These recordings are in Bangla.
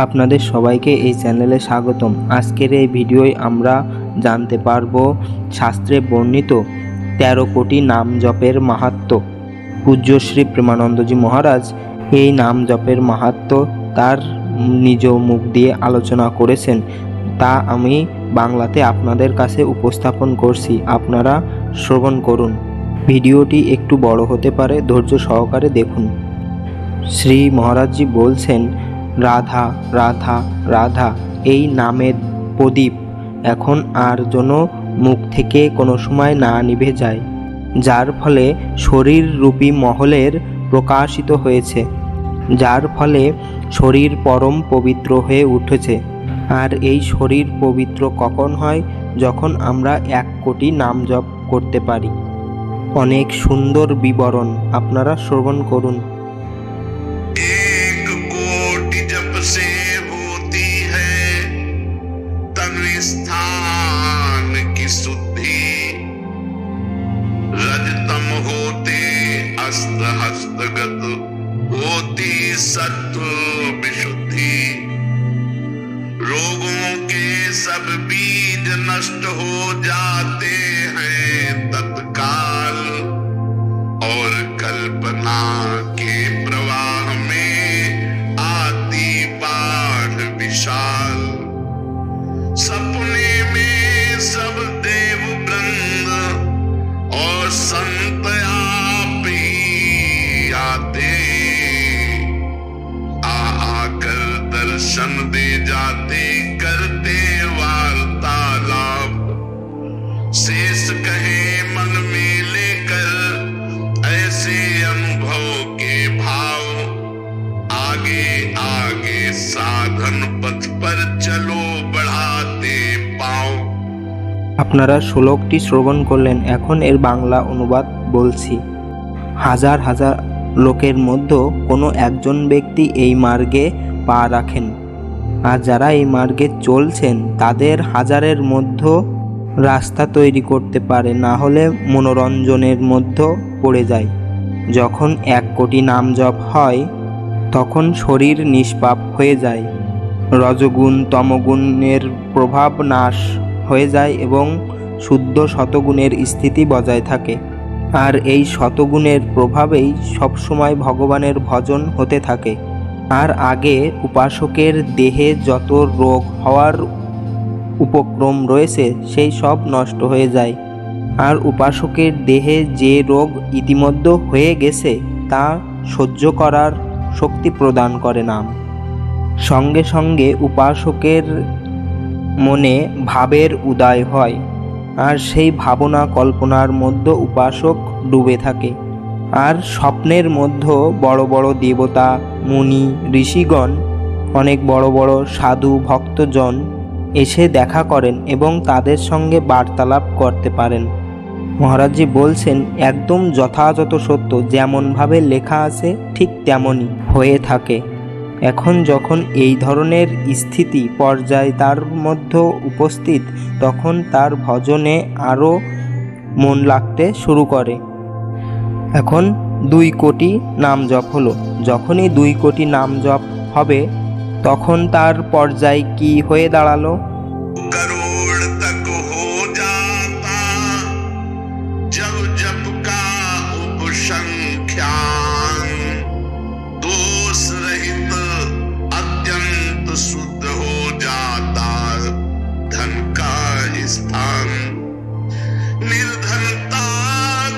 আপনাদের সবাইকে এই চ্যানেলে স্বাগতম। আজকের এই ভিডিওয় আমরা জানতে পারব শাস্ত্রে বর্ণিত 13 কোটি নাম জপের মাহাত্ম্য। পূজ্য শ্রী প্রেমানন্দজি মহারাজ এই নাম জপের মাহাত্ম্য তার নিজ মুখ দিয়ে আলোচনা করেছেন, তা আমি বাংলাতে আপনাদের কাছে উপস্থাপন করছি। আপনারা শ্রবণ করুন। ভিডিওটি একটু বড় হতে পারে, ধৈর্য সহকারে দেখুন। শ্রী মহারাজজি বলছেন, রাধা রাধা রাধা এই নামের প্রদীপ এখন আর যেন মুখ থেকে কোনো সময় না নিভে যায়, যার ফলে শরীর রূপী মহলের প্রকাশিত হয়েছে, যার ফলে শরীর পরম পবিত্র হয়ে উঠেছে। আর এই শরীর পবিত্র কখন হয়? যখন আমরা 1 কোটি নাম জপ করতে পারি। অনেক সুন্দর বিবরণ, আপনারা শ্রবণ করুন। से होती है तन स्थान की शुद्धि, रजतम होते अस्त हस्तगत होती सत्व विशुद्धि, रोगों के सब बीज नष्ट हो जाते हैं तत्काल, और कल्पना के प्रवाह में विशाल, सपने में सब देव वृंद और संत आप ही आते, आकर दर्शन दे जाते, करते वार्तालाप, शेष कहे मन में लेकर ऐसे अनुभव के भाव, आगे आगे साधन पथ पर चलो बढ़ाते पाओ। আপনারা শ্লোকটি শ্রবণ করলেন, এখন এর বাংলা অনুবাদ বলছি। হাজার হাজার লোকের মধ্যে কোনো একজন ব্যক্তি এই মার্গে পা রাখেন, আর যারা এই মার্গে চলছেন তাদের হাজারের মধ্যে রাস্তা তৈরি করতে পারে, না হলে মনোরঞ্জনের মধ্যে পড়ে যায়। যখন 1 কোটি নাম জপ হয় তখন শরীর নিষ্পাপ হয়ে যায়, রজগুণ তমগুণের প্রভাব নাশ হয়ে যায় এবং শুদ্ধ শতগুণের স্থিতি বজায় থাকে। আর এই শতগুণের প্রভাবেই সবসময় ভগবানের ভজন হতে থাকে। আর আগে উপাসকের দেহে যত রোগ হওয়ার উপক্রম রয়েছে সেই সব নষ্ট হয়ে যায়। আর উপাসকের দেহে যে রোগ ইতিমধ্যে হয়ে গেছে তা সহ্য করার শক্তি প্রদান করে নাম। সঙ্গে সঙ্গে উপাসকের মনে ভাবের উদয় হয়, আর সেই ভাবনা কল্পনার মধ্যে উপাসক ডুবে থাকে। আর স্বপ্নের মধ্যে বড় বড় দেবতা, মুনি, ঋষিগণ, অনেক বড় বড় সাধু ভক্তজন এসে দেখা করেন এবং তাদের সঙ্গে বার্তালাপ করতে পারেন। মহারাজজি বলছেন, একদম যথাযথ সত্য, যেমনভাবে লেখা আছে ঠিক তেমনই হয়ে থাকে। এখন যখন এই ধরনের স্থিতি পর্যায় তার মধ্যে উপস্থিত, তখন তার ভজনে আরও মন লাগতে শুরু করে। এখন 2 কোটি নাম জপ হলো। যখনই 2 কোটি নাম জপ হবে তখন তার পর্যায় কি হয়ে দাঁড়ালো? करोड़ तक हो जाता जब जप का उपसंख्यान, दोष रहित अत्यंत शुद्ध हो जाता धन का स्थान, निर्धनता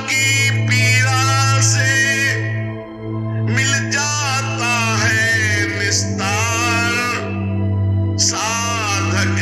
की पीड़ा से मिल जाता है निस्तार, साधक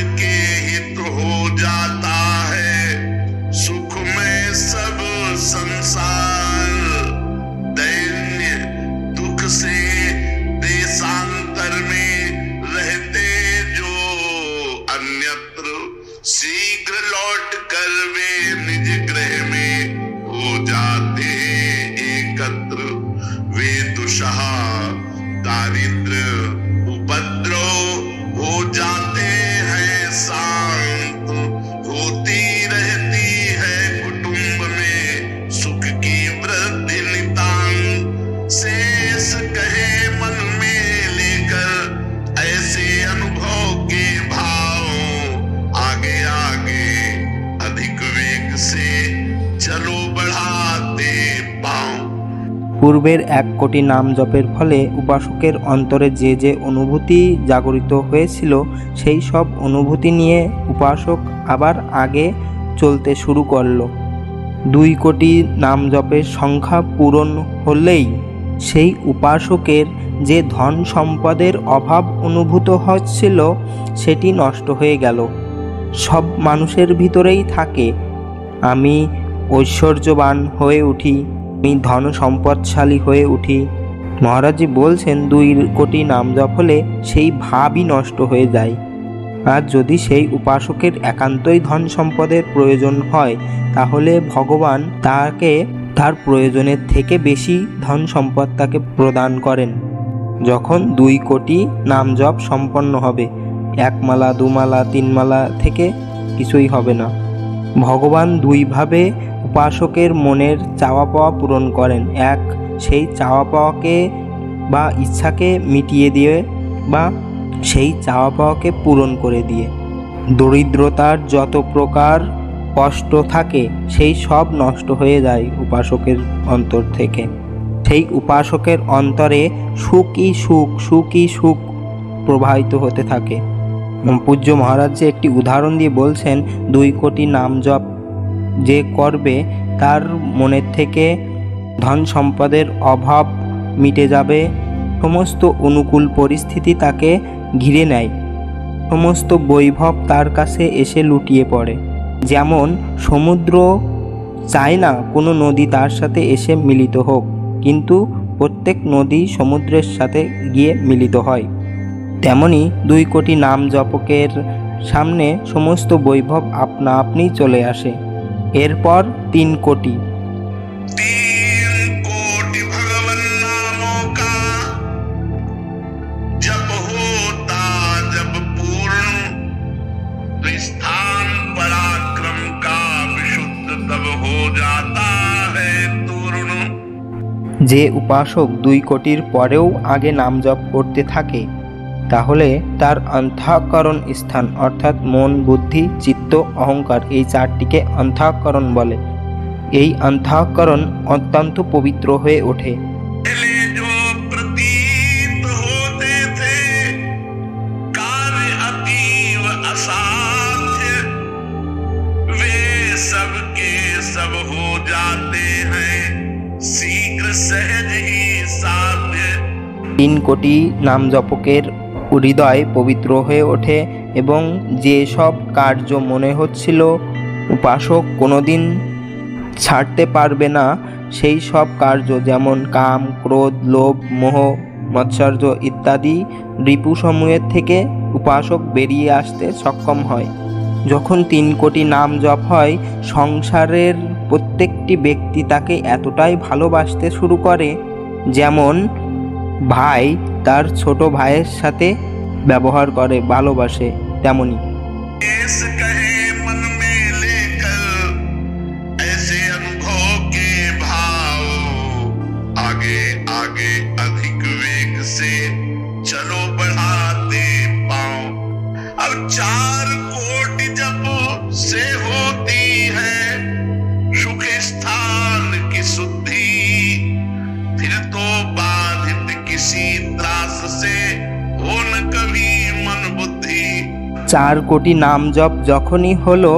পূর্বের 1 কোটি নাম জপের ফলে উপাসকের অন্তরে যে যে অনুভূতি জাগরিত হয়েছিল সেই সব অনুভূতি নিয়ে উপাসক আবার আগে চলতে শুরু করল। 2 কোটি নাম জপের সংখ্যা পূরণ হলেই সেই উপাসকের যে ধন সম্পদের অভাব অনুভূত হচ্ছিল সেটি নষ্ট হয়ে গেল। সব মানুষের ভিতরেই থাকে, আমি ঐশ্বর্যবান হয়ে উঠি, আমি ধন সম্পদশালী হয়ে উঠি। মহারাজজি বলছেন 2 কোটি নাম জপ হলে সেই ভাবই নষ্ট হয়ে যায়। আর যদি সেই উপাসকের একান্তই ধন সম্পদের প্রয়োজন হয় তাহলে ভগবান তাকে তার প্রয়োজনের থেকে বেশি ধন সম্পদ তাকে প্রদান করেন। যখন 2 কোটি নাম জপ সম্পন্ন হবে, 1 মালা 2 মালা 3 মালা থেকে কিছুই হবে না। ভগবান 2 ভাবে উপাসকের মনের চাওয়া পাওয়া পূরণ করেন। 1, সেই চাওয়া পাওয়াকে বা ইচ্ছাকে মিটিয়ে দিয়ে বা সেই চাওয়া পাওয়াকে পূরণ করে দিয়ে। দরিদ্রতার যত প্রকার কষ্ট থাকে সেই সব নষ্ট হয়ে যায় উপাসকের অন্তর থেকে। সেই উপাসকের অন্তরে সুখই সুখ, সুখই সুখ প্রবাহিত হতে থাকে। পূজ্য মহারাজ যে একটি উদাহরণ দিয়ে বলছেন 2 কোটি নাম জপ যে করবে তার মনের থেকে ধন সম্পদের অভাব মিটে যাবে, সমস্ত অনুকূল পরিস্থিতি তাকে ঘিরে নেয়, সমস্ত বৈভব তার কাছে এসে লুটিয়ে পড়ে। যেমন সমুদ্র চায় না কোনো নদী তার সাথে এসে মিলিত হোক, কিন্তু প্রত্যেক নদী সমুদ্রের সাথে গিয়ে মিলিত হয়। তেমনি 2 কোটি নাম জপকের সামনে সমস্ত বৈভব আপনা আপনি চলে আসে। এরপর 3 কোটি। 3 कोटि भगवन नामों का जब होता जब पूर्ण, तो स्थान पराक्रम का विशुद्ध तब हो जाता है तूर्ण। যে উপাসক 2 কোটির পরেও আগে নাম জপ করতে থাকে তাহলে তার অন্তঃকরণ স্থান অর্থাৎ মন, বুদ্ধি, চিত্ত, অহংকার এই 4টিকে অন্তঃকরণ বলে। এই অন্তঃকরণ অত্যন্ত পবিত্র হয়ে ওঠে। पहले जो प्रतीत होते थे कार्य अतीव असाध्य, वे सब के सब हो जाते हैं शीघ्र सहज ही साध्य। 3 কোটি নাম জপকের হৃদয় পবিত্র হয়ে ওঠে এবং যে সব কার্য মনে হচ্ছিল উপাসক কোনোদিন ছাড়তে পারবে না সেই সব কার্য, যেমন কাম, ক্রোধ, লোভ, মোহ, মৎসর্য ইত্যাদি রিপুসমূহের থেকে উপাসক বেরিয়ে আসতে সক্ষম হয়। যখন 3 কোটি নাম জপ হয় সংসারের প্রত্যেকটি ব্যক্তি তাকে এতটাই ভালোবাসতে শুরু করে যেমন ভাই তার ছোট ভাইয়ের সাথে ব্যবহার করে, ভালোবাসে, তেমনি। देश कहे मन में लेकर ऐसे अनुभव के भाव, आगे आगे अधिक वेग से चलो बढ़ाते पाओ। अब 4 कोटि जब से होती है सुख स्थान की शुद्धि, फिर तो बाधित किसी त्रास से हो न कभी मन बुद्धि। 4 কোটি নাম জপ যখনই হলো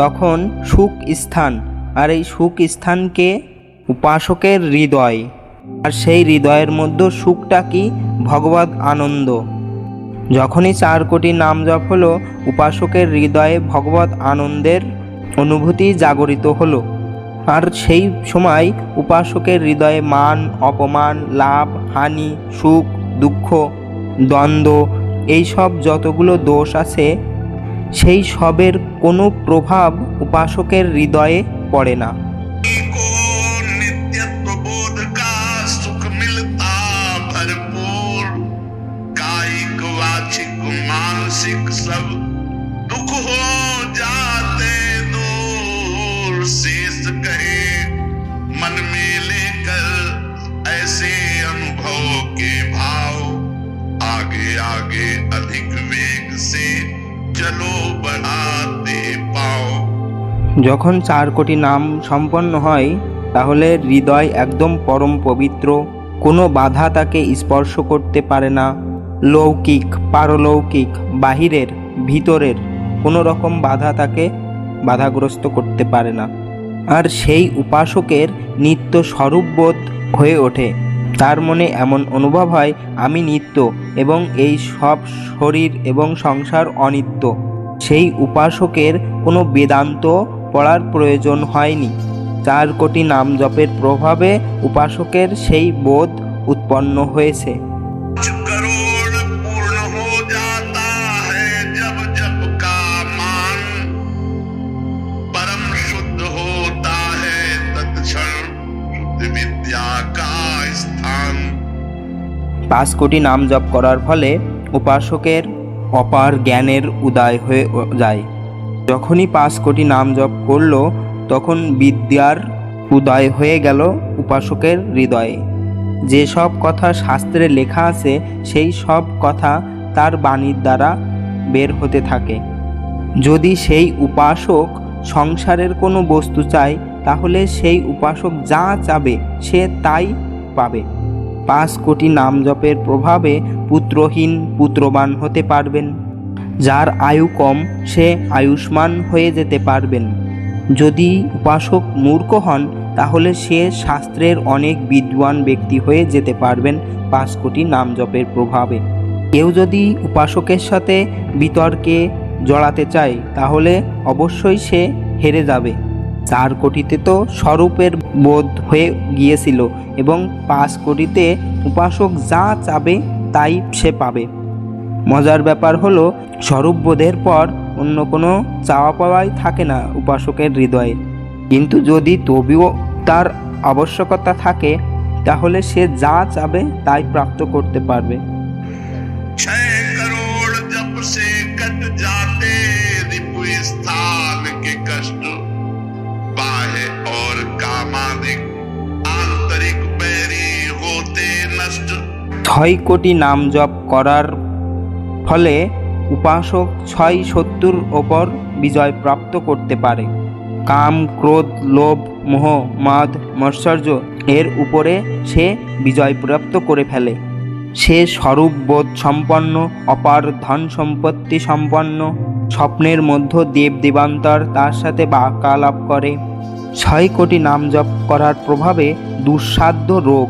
তখন সুখ স্থান, আর এই সুখ স্থানকে উপাসকের হৃদয়, আর সেই হৃদয়ের মধ্যে সুখটা কি? ভগবত আনন্দ। যখনই 4 কোটি নাম জপ হলো উপাসকের হৃদয়ে ভগবত আনন্দের অনুভূতি জাগরিত হলো, আর সেই সময় উপাসকের হৃদয়ে মান, অপমান, লাভ, হানি, সুখ, দুঃখ, দ্বন্দ্ব এই সব যতগুলো দোষ আছে সেই সবের কোনো প্রভাব উপাসকের হৃদয়ে পড়ে না। को नित्यत्व बोध का सुख मिलता भरपूर, कायिक वाचिक मानसिक सब दुख हो जाते दूर। शेष कहे मन में लेकर ऐसे अनुभव के भाव, आगे आगे अधिक वेग से चलो बढ़ाते पाओ। যখন 4 কোটি নাম সম্পন্ন হয় তাহলে হৃদয় একদম পরম পবিত্র, কোনো বাধা তাকে স্পর্শ করতে পারে না। লৌকিক, পারলৌকিক, বাহিরের, ভিতরের কোনো রকম বাধা তাকে বাধাগ্রস্ত করতে পারে না। আর সেই উপাসকের নিত্য স্বরূপবোধ হয়ে ওঠে। তার মনে এমন অনুভব হয়, আমি নিত্য এবং এই সব শরীর এবং সংসার অনিত্য। সেই উপাসকের কোনো বেদান্ত পড়ার প্রয়োজন হয়নি। 4 কোটি নাম জপের প্রভাবে উপাসকের সেই বোধ উৎপন্ন হয়েছে। करोड़ पूर्ण हो जाता है जब जब का मान, परम शुद्ध होता है तत्क्षण शुद्ध विद्या का स्थान। 5 কোটি নাম জপ করার ফলে উপাসকের অপার জ্ঞানের উদয় হয়ে যায়। যখনই 5 কোটি নাম জপ করলো তখন বিদ্যার উদয় হয়ে গেল উপাসকের হৃদয়ে। যে সব কথা শাস্ত্রে লেখা আছে সেই সব কথা তার বাণীর দ্বারা বের হতে থাকে। যদি সেই উপাসক সংসারের কোনো বস্তু চায় তাহলে সেই উপাসক যা চাবে সে তাই পাবে। 5 কোটি নাম জপের প্রভাবে পুত্রহীন পুত্রবান হতে পারবেন। যার আয়ু কম সে আয়ুষ্মান হয়ে যেতে পারবেন। যদি উপাসক মূর্খ হন তাহলে সে শাস্ত্রের অনেক বিদ্বান ব্যক্তি হয়ে যেতে পারবেন 5 কোটি নাম জপের প্রভাবে। কেউ যদি উপাসকের সাথে বিতর্কে জড়াতে চায় তাহলে অবশ্যই সে হেরে যাবে। 4 কোটিতে তো স্বরূপের বোধ হয়ে গিয়েছিল এবং 5 কোটিতে উপাসক যা চাবে তাই সে পাবে। মজার ব্যাপার হলো স্বরূপবোধের পর অন্য কোনো চাওয়া পাওয়াই থাকে না উপাসকের হৃদয়ে। কিন্তু যদি তবুও তার আবশ্যকতা থাকে তাহলে সে যা চাবে তাই প্রাপ্ত করতে পারবে। 6 करोड़ जब से कट जाते रिपु स्थान के कष्ट, बाह्य और कामादिक आंतरिक बैरी होते नष्ट। 6 কোটি নাম জপ করার ফলে উপাসক 6 শত্রুর ওপর বিজয় প্রাপ্ত করতে পারে। কাম, ক্রোধ, লোভ, মোহ, মাদ, মৎসর্য এর উপরে সে বিজয় প্রাপ্ত করে ফেলে। সে স্বরূপবোধ সম্পন্ন, অপার ধন সম্পত্তি সম্পন্ন। স্বপ্নের মধ্যে দেব দেবান্তর তার সাথে বাক্যালাপ করে। 6 কোটি নাম জপ করার প্রভাবে দুঃসাধ্য রোগ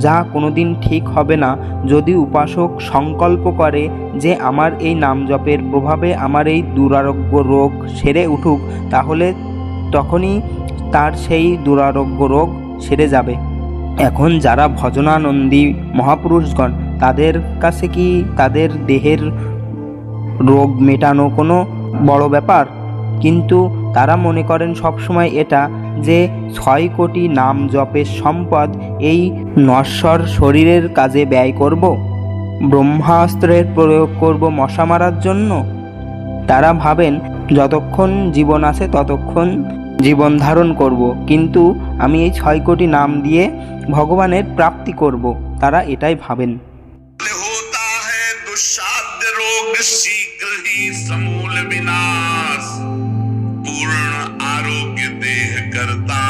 যা কোনোদিন ঠিক হবে না, যদি উপাসক সংকল্প করে যে আমার এই নাম জপের প্রভাবে আমার এই দুরারোগ্য রোগ সেরে উঠুক, তাহলে তখনই তার সেই দুরারোগ্য রোগ সেরে যাবে। এখন যারা ভজনানন্দী মহাপুরুষগণ, তাদের কাছে কি তাদের দেহের রোগ মেটানো কোনো বড় ব্যাপার? কিন্তু তারা মনে করেন সবসময় এটা যে 6 কোটি নাম জপের সম্পদ এই নশ্বর শরীরের কাজে ব্যয় করব, ব্রহ্মাস্ত্রের প্রয়োগ করব মশা মারার জন্য। তারা ভাবেন যতক্ষণ জীবন আছে ততক্ষণ জীবন ধারণ করব, কিন্তু আমি এই 6 কোটি নাম দিয়ে ভগবানের প্রাপ্তি করব। তারা এটাই ভাবেন। होता है दुस्साध्य रोग शीघ्र ही समूल विनाश, पूर्ण आरोग्य देह करता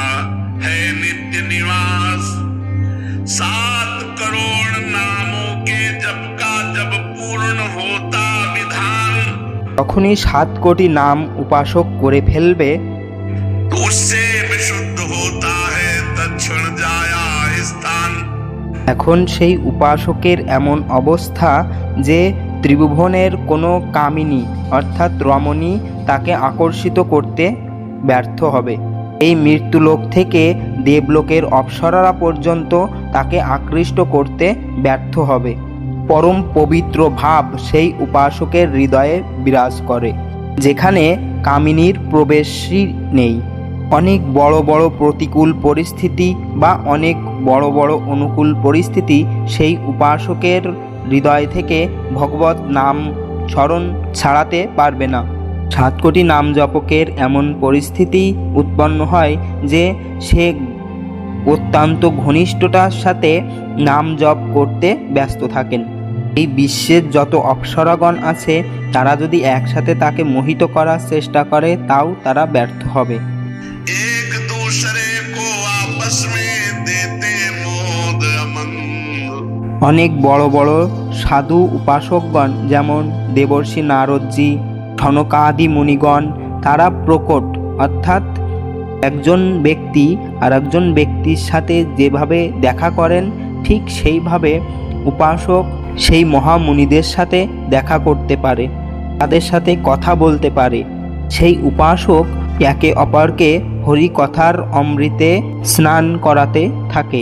है नित्य निवास। 7 करोड़ नामों के जप का जब पूर्ण होता विधान, তখনই 7 কোটি নাম উপাসক করে ফেলবে, तो उससे विशुद्ध होता है तत्क्षण जाया स्थान। এখন সেই উপাসকের এমন অবস্থা যে ত্রিভুবনের কোনো কামিনী অর্থাৎ রমণী তাকে আকর্ষিত করতে ব্যর্থ হবে। এই মৃত্যুলোক থেকে দেবলোকের অপ্সরারা পর্যন্ত তাকে আকৃষ্ট করতে ব্যর্থ হবে। পরম পবিত্র ভাব সেই উপাসকের হৃদয়ে বিরাজ করে, যেখানে কামিনীর প্রবেশই নেই। অনেক বড় বড় প্রতিকূল পরিস্থিতি বা অনেক বড় বড় অনুকূল পরিস্থিতি সেই উপাসকের হৃদয় থেকে ভগবত নাম স্মরণ ছাড়াতে পারবে না। 7 কোটি নাম জপকের এমন পরিস্থিতি উৎপন্ন হয় যে সে অত্যন্ত ঘনিষ্ঠতার সাথে নাম জপ করতে ব্যস্ত থাকেন। এই বিশ্বের যত অপ্সরাগণ আছে তারা যদি একসাথে তাকে মোহিত করার চেষ্টা করে তাও তারা ব্যর্থ হবে। एक दूसरे को आपस অনেক বড় বড় সাধু উপাসকগণ যেমন দেবর্ষি নারদজি, সনকাদি মুনিগণ, তারা প্রকট অর্থাৎ একজন ব্যক্তি আর একজন ব্যক্তির সাথে যেভাবে দেখা করেন ঠিক সেইভাবে উপাসক সেই মহামুনিদের সাথে দেখা করতে পারে, তাদের সাথে কথা বলতে পারে। সেই উপাসক একে অপরকে হরি কথার অমৃতে স্নান করাতে থাকে।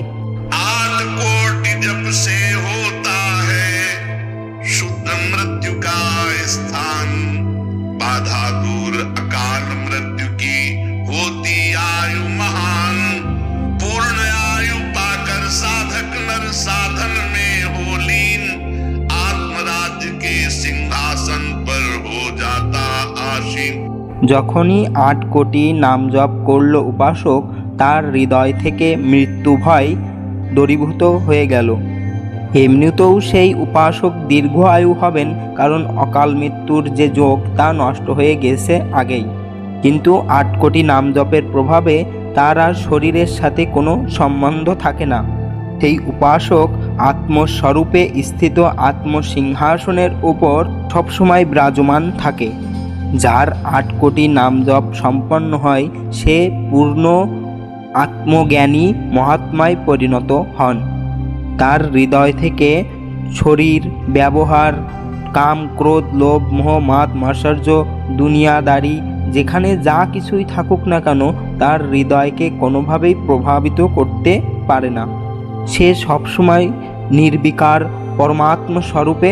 आठ कोटि जप से होता है शुद्ध मृत्यु का स्थान, बाधा दूर अकाल मृत्यु की होती आयु महान, पूर्ण आयु पाकर साधक नर साधन में हो लीन, आत्मराज्य के सिंहासन पर हो जाता आसीन। যখনই ৮ কোটি নাম জপ করল উপাসক, তার হৃদয় থেকে মৃত্যু ভয় দূরীভূত হয়ে গেল। এমনিতেও সেই উপাসক দীর্ঘ আয়ু হবেন, কারণ অকাল মৃত্যুর যে যোগ তা নষ্ট হয়ে গেছে আগেই। কিন্তু ৮ কোটি নাম জপের প্রভাবে তার আর শরীরের সাথে কোনো সম্বন্ধ থাকে না। সেই উপাসক আত্মস্বরূপে স্থিত আত্মসিংহাসনের উপর সবসময় বিরাজমান থাকে। যার ৮ কোটি নাম জপ সম্পন্ন হয় সে পূর্ণ আত্মজ্ঞানী মহাত্মায় পরিণত হন। তার হৃদয় থেকে শরীর, ব্যবহার, কাম, ক্রোধ, লোভ, মোহ, মাদ, মাৎসর্য, দুনিয়াদারি যেখানে যা কিছুই থাকুক না কেন তার হৃদয়কে কোনোভাবেই প্রভাবিত করতে পারে না। সে সবসময় নির্বিকার পরমাত্মা স্বরূপে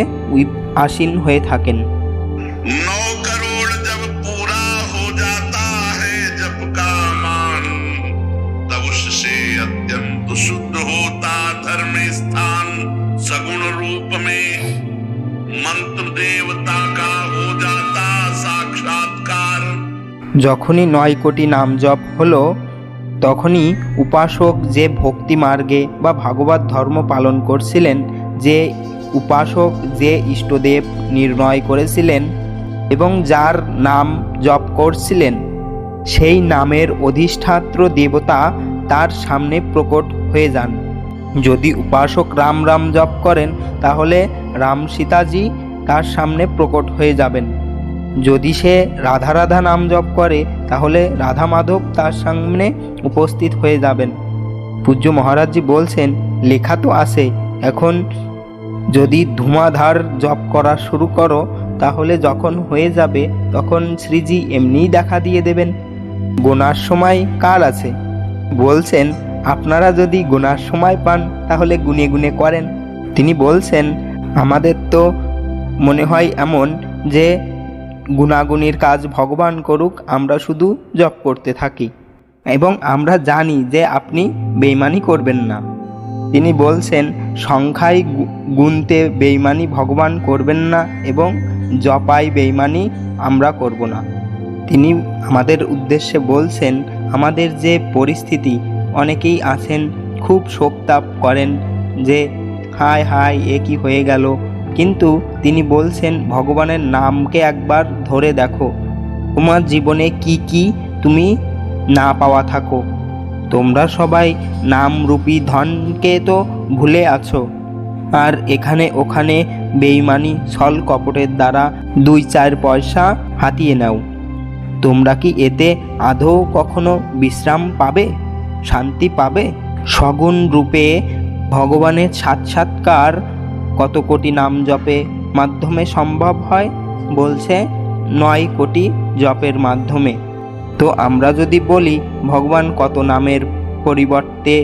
আসীন হয়ে থাকেন। 9 करोड़ जब पूरा हो जाता है जप का मान, तब उससे अत्यंत शुद्ध होता धर्म स्थान, सगुण रूप में मंत्र देवता का हो जाता साक्षात्कार। যখনই ৯ কোটি নাম জপ হলো, তখনই উপাসক যে ভক্তি মার্গে বা ভাগবত ধর্ম পালন করছিলেন, যে উপাসক যে ইষ্টদেব নির্ণয় করেছিলেন এবং যার নাম জপ করছিলেন, সেই নামের অধিষ্ঠাত্র দেবতা তার সামনে প্রকট হয়ে যান। যদি উপাসক রাম রাম জপ করেন তাহলে রাম সীতাজি তার সামনে প্রকট হয়ে যাবেন। যদি সে রাধা রাধা নাম জপ করে তাহলে রাধা মাধব তার সামনে উপস্থিত হয়ে যাবেন। পূজ্য মহারাজজি বলছেন, লেখা তো আছে, এখন যদি ধুমাধার জপ করা শুরু করো তাহলে যখন হয়ে যাবে তখন শ্রীজি এমনিই দেখা দিয়ে দেবেন। গোনার সময় কার আছে? বলছেন, আপনারা যদি গোনার সময় পান তাহলে গুনে গুনে করেন। তিনি বলছেন, আমাদের তো মনে হয় এমন যে গুণাগুনির কাজ ভগবান করুক, আমরা শুধু জপ করতে থাকি এবং আমরা জানি যে আপনি বেইমানি করবেন না। তিনি বলছেন, সংখ্যায় গুনতে বেইমানি ভগবান করবেন না এবং জপায় বেইমানি আমরা করব না। তিনি আমাদের উদ্দেশ্যে বলছেন, আমাদের যে পরিস্থিতি, অনেকেই আছেন খুব শোকতাপ করেন যে হায় হায় এ কি হয়ে গেল, কিন্তু তিনি বলছেন ভগবানের নামকে একবার ধরে দেখো, তোমার জীবনে কি কি তুমি না পাওয়া থাকো। তোমরা সবাই নামরূপী ধনকে তো ভুলে আছো, আর এখানে ওখানে বেইমানি ছল কপটের দ্বারা 2-4 পয়সা হাতিয়ে নাও। তোমরা কি এতে আদৌ কখনো বিশ্রাম পাবে, শান্তি পাবে? সগুণ রূপে ভগবানের সাক্ষাৎকার কত কোটি নাম জপে মাধ্যমে সম্ভব হয়? বলছে 9 কোটি জপের মাধ্যমে। তো আমরা যদি বলি ভগবান কত নামের পরিবর্তে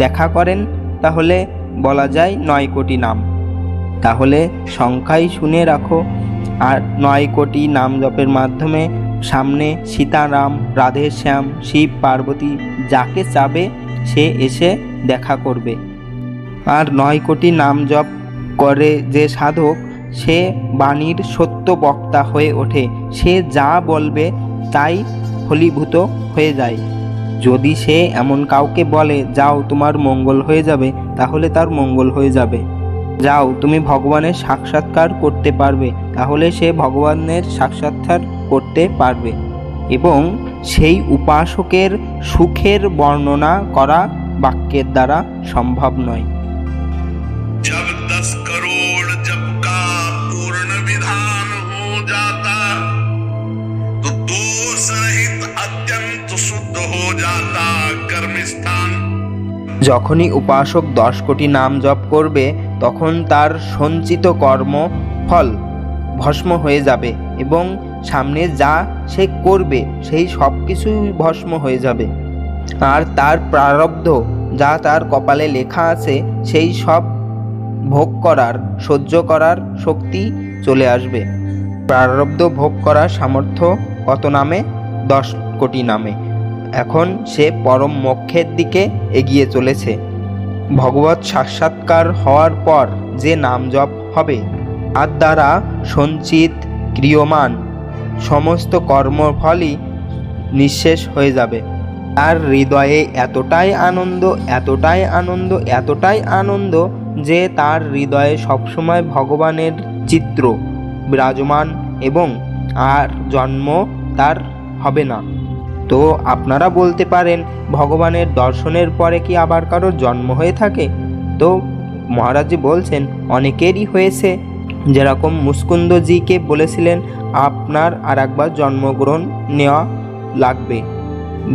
দেখা করেন, তাহলে বলা যায় 9 কোটি নাম। তাহলে সংখ্যাই শুনে রাখো। আর 9 কোটি নাম জপের মাধ্যমে সামনে সীতারাম, রাধেশ্যাম, শিব পার্বতী যাকে চাবে সে এসে দেখা করবে। আর 9 কোটি নাম জপ করে যে সাধক, সে বাণীর সত্য বক্তা হয়ে ওঠে। সে যা বলবে তাই ফলীভূত হয়ে যায়। যদি সে এমন কাউকে বলে যাও তোমার মঙ্গল হয়ে যাবে, তাহলে তার মঙ্গল হয়ে যাবে। যাও তুমি ভগবানের সাক্ষাৎকার করতে পারবে, তাহলে সে ভগবানের সাক্ষাৎকার করতে পারবে। এবং সেই উপাসকের সুখের বর্ণনা করা বাক্যের দ্বারা সম্ভব নয়। जब যখনই উপাসক 10 কোটি নাম জপ করবে তখন তার সঞ্চিত কর্ম ফল ভস্ম হয়ে যাবে এবং সামনে যা সে করবে সেই সব কিছুই ভস্ম হয়ে যাবে। আর তার প্রারব্ধ যা তার কপালে লেখা আছে সেই সব ভোগ করার সহ্য করার শক্তি চলে আসবে। প্রারব্ধ ভোগ করার সামর্থ্য কত নামে? 10 কোটি নামে। এখন সে পরম মোক্ষের দিকে এগিয়ে চলেছে। ভগবৎ সাক্ষাৎকার হওয়ার পর যে নাম জপ হবে তার দ্বারা সঞ্চিত ক্রিয়মান সমস্ত কর্মফলই নিঃশেষ হয়ে যাবে। তার হৃদয়ে এতটাই আনন্দ, এতটাই আনন্দ, এতটাই আনন্দ যে তার হৃদয়ে সবসময় ভগবানের চিত্র বিরাজমান এবং আর জন্ম তার হবে না। তো আপনারা বলতে পারেন, ভগবানের দর্শনের পরে কি আবার কারোর জন্ম হয়ে থাকে? তো মহারাজজি বলছেন অনেকেরই হয়েছে। যেরকম মুস্কুন্দজিকে বলেছিলেন আপনার আর একবার জন্মগ্রহণ নেওয়া লাগবে।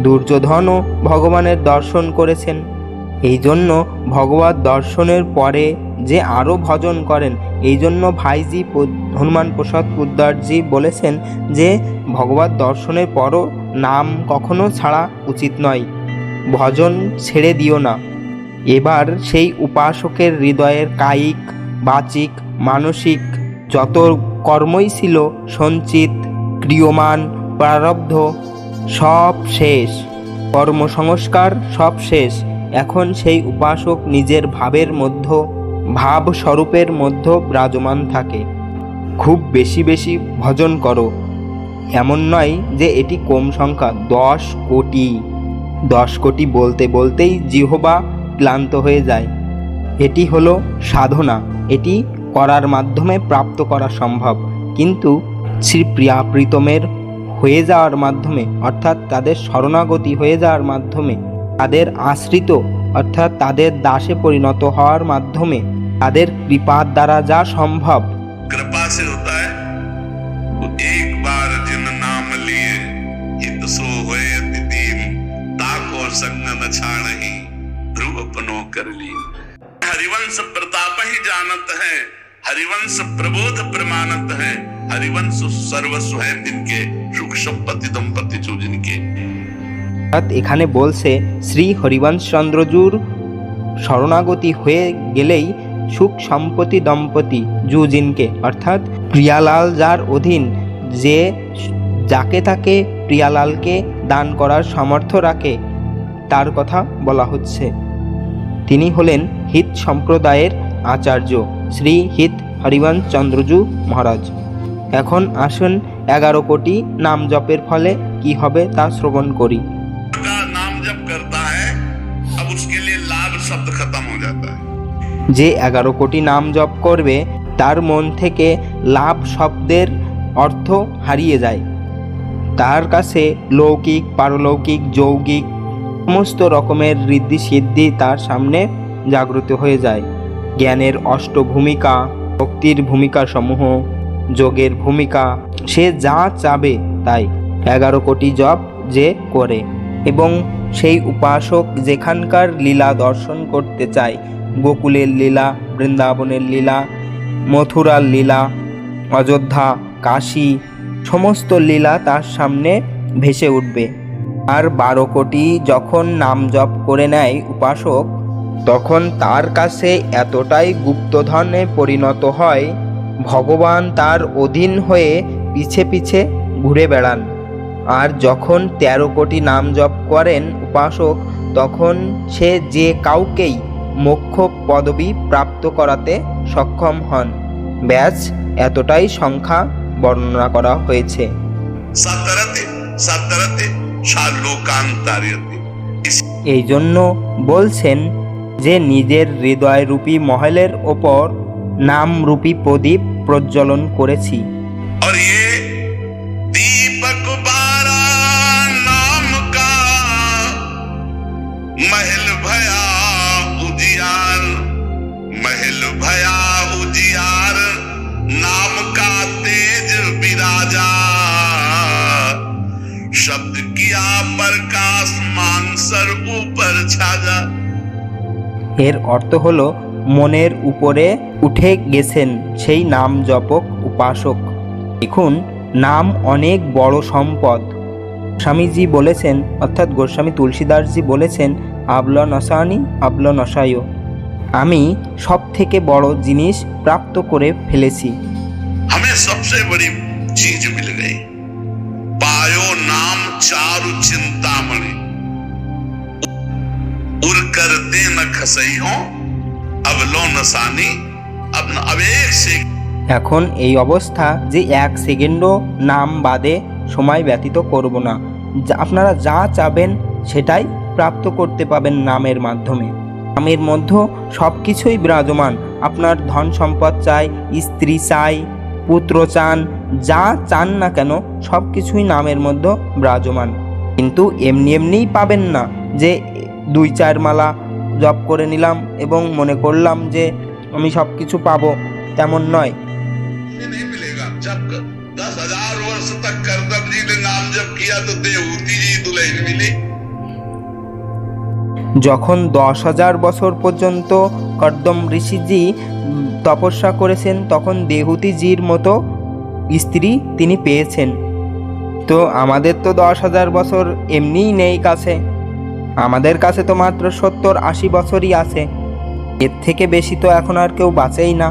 দুর্যোধনও ভগবানের দর্শন করেছেন। এই জন্য ভগবত দর্শনের পরে যে আরও ভজন করেন, এই জন্য ভাইজি হনুমান প্রসাদ পোদ্দারজি বলেছেন যে ভগবত দর্শনের পরও নাম কখনো ছাড়া উচিত নয়, ভজন ছেড়ে দিও না। এবার সেই উপাসকের হৃদয়ের কায়িক, বাচিক, মানসিক যত কর্মই ছিল সঞ্চিত, ক্রিয়মান, প্রারব্ধ সব শেষ, কর্মসংস্কার সব শেষ। এখন সেই উপাসক নিজের ভাবের মধ্য, ভাব স্বরূপের মধ্য বিরাজমান থাকে। খুব বেশি বেশি ভজন করো, এমন নয় যে এটি কম সংখ্যা। 10 কোটি, 10 কোটি বলতে বলতেই জিহ্বা ক্লান্ত হয়ে যায়। এটি হলো সাধনা, এটি করার মাধ্যমে প্রাপ্ত করা সম্ভব। কিন্তু শ্রী প্রিয়া প্রীতমের হয়ে যাওয়ার মাধ্যমে, অর্থাৎ তাদের শরণাগতি হয়ে যাওয়ার মাধ্যমে, তাদের আশ্রিত অর্থাৎ তাদের দাসে পরিণত হওয়ার মাধ্যমে, তাদের কৃপার দ্বারা যা সম্ভব। कृपा से होता है। वो एक बार जिन नाम लिए हित सो होए अति दीन, ताको संग न छाड़हि ध्रुव अपनो कर ली। हरिवंश प्रताप ही जानत है, हरिवंश प्रबोध प्रमाणत है, हरिवंश सर्वस्व है जिनके, सुख संपत्ति दंपति जो जिनके। এখানে বলছে শ্রী হরিবংশ চন্দ্রজুর শরণাগতি হয়ে গেলেই সুখ সম্পত্তি দম্পতি জু জিনকে, অর্থাৎ প্রিয়ালাল যার অধীন, যে যাকে তাকে প্রিয়ালালকে দান করার সামর্থ্য রাখে, তার কথা বলা হচ্ছে। তিনি হলেন হিত সম্প্রদায়ের আচার্য শ্রী হিত হরিবংশ চন্দ্রজু মহারাজ। এখন আসুন 11 কোটি নাম জপের ফলে কি হবে তা শ্রবণ করি। नाम जब करता है अब उसके लिए लाभ शब्द खत्म हो जाता है। যে 11 কোটি নাম জপ করবে তার মন থেকে লাভ শব্দের অর্থ হারিয়ে যায়। তার কাছে লৌকিক, পারলৌকিক, যৌগিক সমস্ত রকমের ঋদ্ধি সিদ্ধি তার সামনে জাগ্রত হয়ে যায়। জ্ঞানের অষ্টভূমিকা, ভক্তির ভূমিকা সমূহ, যোগের ভূমিকা, সে যা চাবে তাই 11 কোটি জপ যে করে। এবং সেই উপাসক যেখানকার লীলা দর্শন করতে চায়, গোকুলের লীলা, বৃন্দাবনের লীলা, মথুরার লীলা, অযোধ্যা, কাশী সমস্ত লীলা তার সামনে ভেসে উঠবে। আর 12 কোটি যখন নাম জপ করে নেয় উপাসক, তখন তার কাছে এতটাই গুপ্তধনে পরিণত হয়, ভগবান তার অধীন হয়ে পিছে পিছে ঘুরে বেড়ান। আর যখন 13 কোটি নাম জপ করেন উপাসক, তখন সে যে কাউকেই মোক্ষ পদবী প্রাপ্ত করাতে সক্ষম হন। ব্যাস এতটাই সংখ্যা বর্ণনা করা হয়েছে। सतरते सतरते शालोकांतार्यते। এই জন্য বলছেন যে নিজের হৃদয়রূপী মহলের ওপর নামরূপী প্রদীপ প্রজ্বলন করেছি। और ये दीपक 12 नाम का महल भया उजियार, महल भया उजियार, नाम का तेज विराजा, शब्द किया प्रकाश मान सर ऊपर छाजा। এর অর্থ হলো মনের উপরে উঠে গেছেন সেই নাম জপক উপাসক। দেখুন, নাম অনেক বড় সম্পদ। স্বামীজি বলেছেন, অর্থাৎ গোস্বামী তুলসীদাসজি বলেছেন, আবল নশানি আবল নশায়, আমি সব থেকে বড় জিনিস প্রাপ্ত করে ফেলেছি। हमें सबसे बड़ी चीज मिल गई, पायो नाम चारु चिंतामणि, उर करते न खसई हो, अब लो नसानी, अब एक से। এখন এই অবস্থা যে 1 সেকেন্ডও নাম বাদে সময় ব্যতীত করব না। আপনারা যা চাবেন সেটাই প্রাপ্ত করতে পাবেন নামের মাধ্যমে। নামের মধ্যে সব কিছুই বিরাজমান। আপনার ধন সম্পদ চাই, স্ত্রী চাই, পুত্র চান, যা চান না কেন সব কিছুই নামের মধ্যে বিরাজমান। কিন্তু এমনি এমনিই পাবেন না যে 2-4 মালা জপ করে নিলাম এবং মনে করলাম যে আমি সব কিছু পাবো, তেমন নয়। नहीं मिलेगा। जब 10,000 वर्ष तक करदम जी ने नाम जप किया तो देवहूति जी दुल्हन मिली। যখন 10,000 বছর পর্যন্ত কর্দম ঋষিজি তপস্যা করেছেন তখন দেহুতিজির মতো স্ত্রী তিনি পেয়েছেন। তো আমাদের তো 10,000 বছর এমনিই নেই কাছে, আমাদের কাছে তো মাত্র 70-80 বছরই আছে। এর থেকে বেশি তো এখন আর কেউ বাঁচেই না।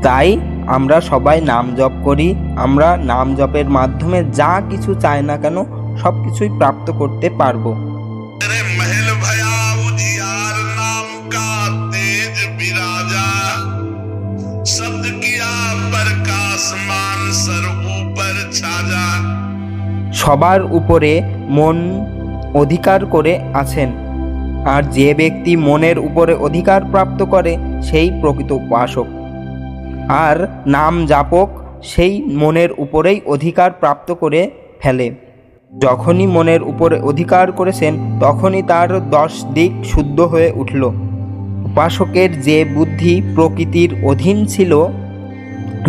তাই আমরা সবাই নাম জপ করি। আমরা নাম জপের মাধ্যমে যা কিছু চাই না কেন সব কিছুই প্রাপ্ত করতে পারবো। तेरे महल भया उजियार, नाम का तेज विराजा, शब्द किया प्रकाशमान, सर ऊपर छाजा। সবার উপরে মন অধিকার করে আছেন, আর যে ব্যক্তি মনের উপরে অধিকার প্রাপ্ত করে সেই প্রকৃত উপাসক। আর নাম জাপক সেই মনের উপরেই অধিকার প্রাপ্ত করে ফেলে। যখনই মনের উপরে অধিকার করেছেন তখনই তার 10 দিক শুদ্ধ হয়ে উঠল। উপাসকের যে বুদ্ধি প্রকৃতির অধীন ছিল,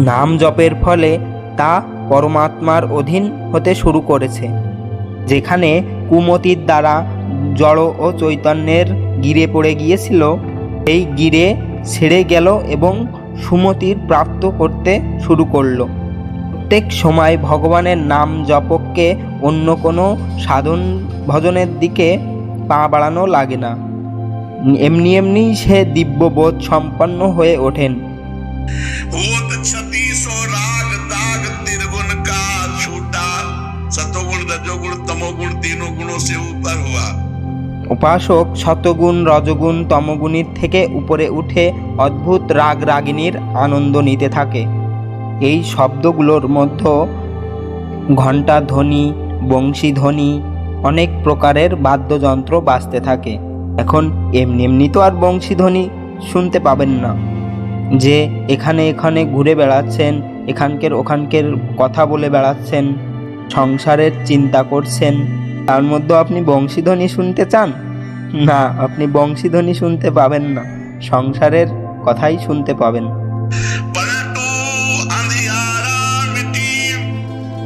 নাম জপের ফলে তা পরমাত্মার অধীন হতে শুরু করেছে। যেখানে কুমতির দ্বারা জড় ও চৈতন্যের গিরে পড়ে গিয়েছিল, এই গিরে ছেড়ে গেল এবং সুমতির প্রাপ্ত করতে শুরু করলো। প্রত্যেক সময় ভগবানের নাম জপককে অন্য কোনো সাধন ভজনের দিকে পা বাড়ানো লাগে না। এমনি এমনি সে দিব্যবোধ সম্পন্ন হয়ে ওঠেন। होत 3600 राग दाग, त्रिगुण का छूटा, सतोगुण रजोगुण तमोगुण तीनों गुणों से ऊपर हुआ। উপাসক শতগুণ রজগুণ তমগুণের থেকে উপরে উঠে অদ্ভুত রাগ রাগিনীর আনন্দ নিতে থাকে। এই শব্দগুলোর মধ্যে ঘণ্টা ধ্বনি, বংশী ধ্বনি, অনেক প্রকারের বাদ্যযন্ত্র বাজতে থাকে। এখন এমনি এমনি তো আর বংশী ধ্বনি শুনতে পাবেন না যে এখানে এখানে ঘুরে বেড়াচ্ছেন, এখানকার ওখানকার কথা বলে বেড়াচ্ছেন, সংসারের চিন্তা করছেন, তার মধ্যে আপনি বংশীধ্বনি শুনতে চান? না, আপনি বংশীধ্বনি শুনতে পাবেন না, সংসারের কথাই শুনতে পাবেন। पलटू अंधियारा मिटी,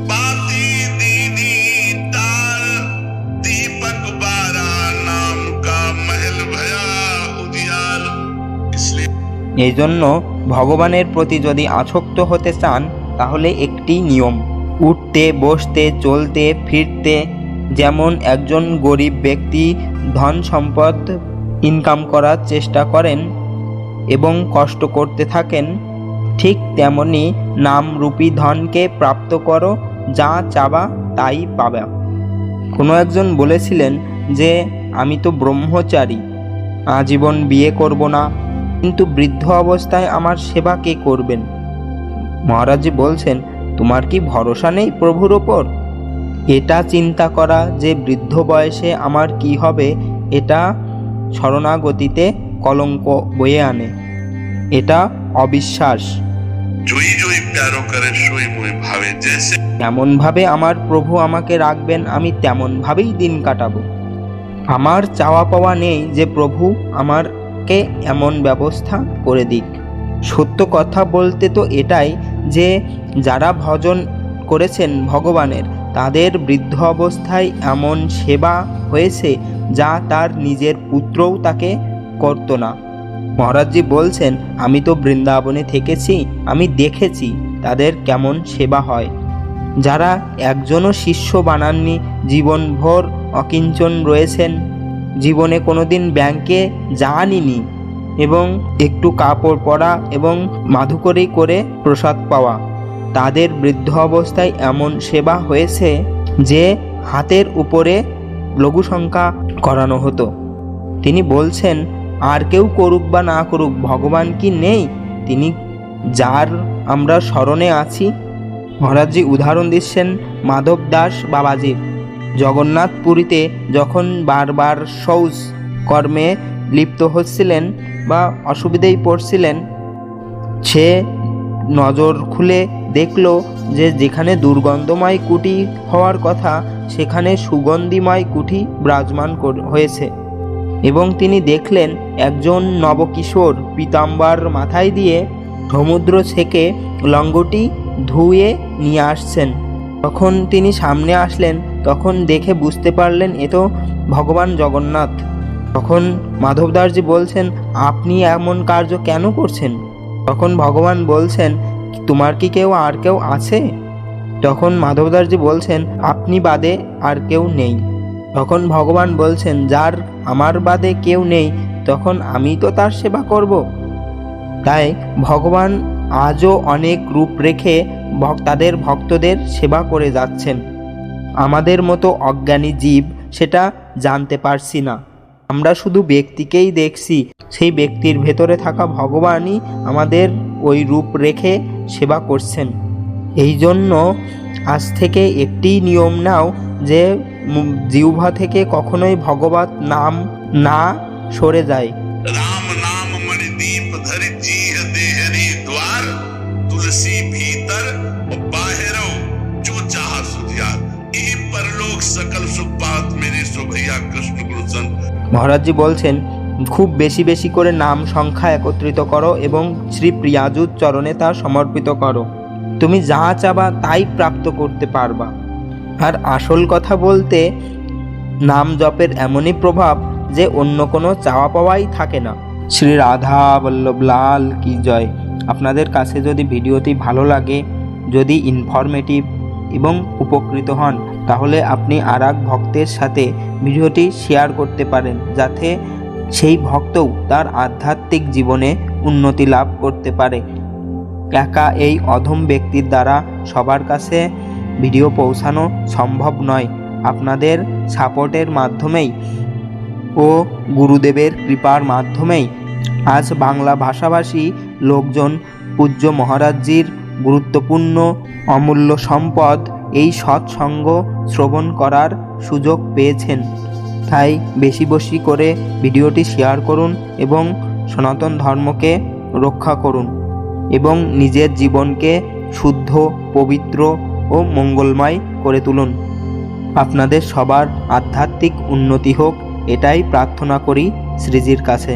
बाती दीनी तार, दीपक बारा, नाम का महल भया उजियार। इसलिए এই জন্য ভগবানের প্রতি যদি আসক্ত হতে চান তাহলে একটি নিয়ম, উঠতে বসতে চলতে ফিরতে, যেমন একজন গরিব ব্যক্তি ধন সম্পদ ইনকাম করার চেষ্টা করেন এবং কষ্ট করতে থাকেন, ঠিক তেমনি নামরূপী ধনকে প্রাপ্ত করো, যা চাবা তাই পাবে। কোনো একজন বলেছিলেন যে আমি তো ব্রহ্মচারী, আজীবন বিয়ে করব না, কিন্তু বৃদ্ধ অবস্থায় আমার সেবা কে করবেন? মহারাজজি বলছেন, তোমার কি ভরসা নেই প্রভুর ওপর? এটা চিন্তা করা যে বৃদ্ধ বয়সে আমার কি হবে, এটা শরণাগতিতে কলঙ্ক বয়ে আনে, এটা অবিশ্বাস। জয়ী জয়ী প্যারো করে সই মুই ভাবে, জেসে যেমনভাবে আমার প্রভু আমাকে রাখবেন আমি তেমনভাবেই দিন কাটাবো। আমার চাওয়া পাওয়া নেই যে প্রভু আমারকে এমন ব্যবস্থা করে দিক। সত্য কথা বলতে তো এটাই যে যারা ভজন করেছেন ভগবানের, তাদের বৃদ্ধ অবস্থায় এমন সেবা হয়েছে যা তার নিজের পুত্রও তাকে করতো না। মহারাজজি বলছেন, আমি তো বৃন্দাবনে থেকেছি, আমি দেখেছি তাদের কেমন সেবা হয়। যারা একজনও শিষ্য বানাননি, জীবনভর অকিঞ্চন রয়েছেন, জীবনে কোনোদিন ব্যাংকে যাননি এবং একটু কাপড় পরা এবং মাধুকরী করে প্রসাদ পাওয়া, তাদের বৃদ্ধ অবস্থায় এমন সেবা হয়েছে যে হাতের উপরে লঘু সংখ্যা করানো হতো। তিনি বলছেন, আর কেউ করুক বা না করুক, ভগবান কি নেই? তিনি যার আমরা স্মরণে আছি। মহারাজজি উদাহরণ দিচ্ছেন মাধব দাস বাবাজির। জগন্নাথ পুরীতে যখন বারবার শৌচ কর্মে লিপ্ত হচ্ছিলেন বা অসুবিধায় পড়ছিলেন, সে নজর খুলে দেখল যে যেখানে দুর্গন্ধময় কুটি হওয়ার কথা সেখানে সুগন্ধিময় কুঠি বিরাজমান হয়েছে। এবং তিনি দেখলেন একজন নবকিশোর পীতাম্বর মাথায় দিয়ে সমুদ্র থেকে লঙ্গটি ধুয়ে নিয়ে আসছেন। তখন তিনি সামনে আসলেন, তখন দেখে বুঝতে পারলেন এ তো ভগবান জগন্নাথ। তখন মাধবদাসজি বলছেন, আপনি এমন কার্য কেন করছেন? তখন ভগবান বলছেন, তোমার কি আর কেউ আছে? তখন মাধবদাসজি বলছেন, আপনি বাদে আর কেউ নেই। তখন ভগবান বলছেন, যার আমার বাদে কেউ নেই, তখন আমি তো তার সেবা করব। তাই ভগবান আজও অনেক রূপ রেখে তাদের ভক্তদের সেবা করে যাচ্ছেন। আমাদের মতো অজ্ঞানী জীব সেটা জানতে পারছি না। আমরা শুধু ব্যক্তিকেই দেখছি, সেই ব্যক্তির ভেতরে থাকা ভগবানই আমাদের ওই রূপ রেখে সেবা করছেন। এই জন্য আজ থেকে একটি নিয়ম নাও যে জিহ্বা থেকে কখনোই ভগবত নাম না সরে যায়। राम नाम मणिदीप धरि जीह देहरी द्वार, तुलसी भीतर और बाहरो जो चाह सुधियार, यही परलोक सकल सुख पात मेरे सुभैया कृष्ण गुरु संत। মহারাজজি বলছেন, খুব বেশি বেশি করে নাম সংখ্যা একত্রিত করো এবং শ্রী প্রিয়াজুর চরণে তা সমর্পিত করো। তুমি যা চাবা তাই প্রাপ্ত করতে পারবা। আর আসল কথা বলতে, নাম জপের এমনই প্রভাব যে অন্য কোনো চাওয়া পাওয়াই থাকে না। শ্রী রাধা বল্লভ লাল কি জয়। আপনাদের কাছে যদি ভিডিওটি ভালো লাগে, যদি ইনফরমেটিভ এবং উপকৃত হন, তাহলে আপনি আর এক ভক্তের সাথে ভিডিওটি শেয়ার করতে পারেন, যাতে সেই ভক্তও তার আধ্যাত্মিক জীবনে উন্নতি লাভ করতে পারে। একা এই অধম ব্যক্তির দ্বারা সবার কাছে ভিডিও পৌঁছানো সম্ভব নয়। আপনাদের সাপোর্টের মাধ্যমেই ও গুরুদেবের কৃপার মাধ্যমেই আজ বাংলা ভাষাভাষী লোকজন পূজ্য মহারাজজির গুরুত্বপূর্ণ অমূল্য সম্পদ এই সৎসঙ্গ শ্রবণ করার সুযোগ পেয়েছেন। তাই বেশি বেশি করে ভিডিওটি শেয়ার করুন এবং সনাতন ধর্মকে রক্ষা করুন এবং নিজের জীবনকে শুদ্ধ, পবিত্র ও মঙ্গলময় করে তুলুন। আপনাদের সবার আধ্যাত্মিক উন্নতি হোক, এটাই প্রার্থনা করি শ্রীজির কাছে।